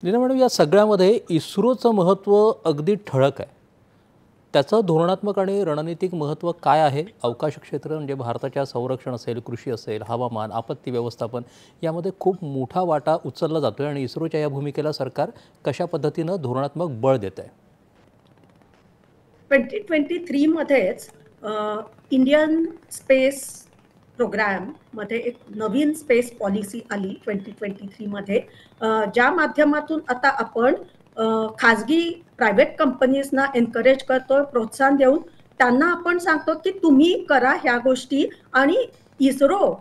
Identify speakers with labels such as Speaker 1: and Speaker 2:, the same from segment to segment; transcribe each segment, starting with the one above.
Speaker 1: Leena madam, या सगळ्यामध्ये इस्रोचं महत्त्व अगदी ठळक आहे. त्याचं धोरणात्मक आणि रणनीतिक महत्त्व काय आहे? अवकाश क्षेत्र म्हणजे भारताच्या संरक्षण असेल, कृषी असेल, हवामान, आपत्ती व्यवस्थापन यामध्ये खूप मोठा वाटा उचलला जातोय आणि इस्रोच्या या भूमिकेला सरकार कशा पद्धतीनं धोरणात्मक बळ देत आहे?
Speaker 2: 2023 मध्येच इंडियन स्पेस प्रोग्राम मध्ये एक नवीन स्पेस पॉलिसी आली 2023 मध्ये, ज्या माध्यमातून आता आपण खाजगी प्रायव्हेट कंपनीजना एनकरेज करतो, प्रोत्साहन देऊन त्यांना आपण सांगतो की तुम्ही करा ह्या गोष्टी आणि ISRO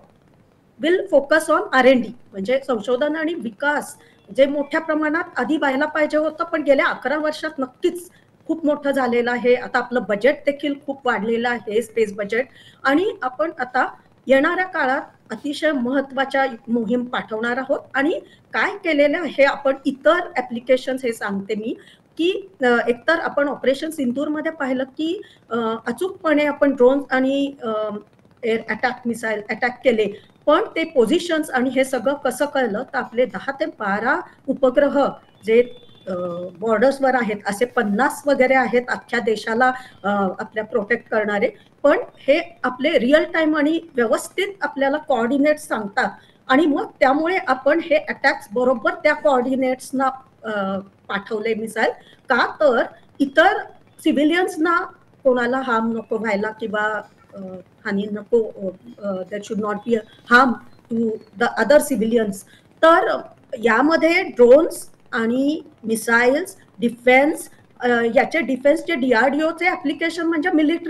Speaker 2: will focus on R&D म्हणजे संशोधन आणि विकास, जे मोठ्या प्रमाणात आधी व्हायला पाहिजे होतं, पण गेल्या 11 वर्षात नक्कीच खूप मोठं झालेलं आहे. आता आपलं बजेट देखील खूप वाढलेलं आहे, स्पेस बजेट. आणि आपण आता येणाऱ्या काळात अतिशय महत्त्वाच्या मोहीम पाठवणार आहोत. आणि काय केलेलं आहे आपण इतर ॲप्लिकेशन्स, हे सांगते मी, की एकतर आपण ऑपरेशन सिंदूरमध्ये पाहिलं की अचूकपणे आपण ड्रोन आणि एअर अटॅक, मिसाईल अटॅक केले, पण ते पोझिशन्स आणि हे सगळं कसं कळलं तर आपले 10 ते 12 उपग्रह जे बॉर्डर्सवर आहेत, असे 50 वगैरे आहेत अख्ख्या देशाला आपल्या प्रोटेक्ट करणारे, पण हे आपले रिअल टाइम आणि व्यवस्थित आपल्याला कोऑर्डिनेट सांगतात. आणि मग त्यामुळे आपण हे अटॅक्स बरोबर त्या कोऑर्डिनेट्सना पाठवले मिसाईल, का तर इतर सिव्हिलियन्सना कोणाला हार्म नको व्हायला किंवा हानी नको, there should not be harm to the other civilians. तर यामध्ये ड्रोन्स आणि मिसाइल्स, डिफेन्स, याचे डिफेन्सचे DRDOचे ॲप्लिकेशन म्हणजे मिलिटरी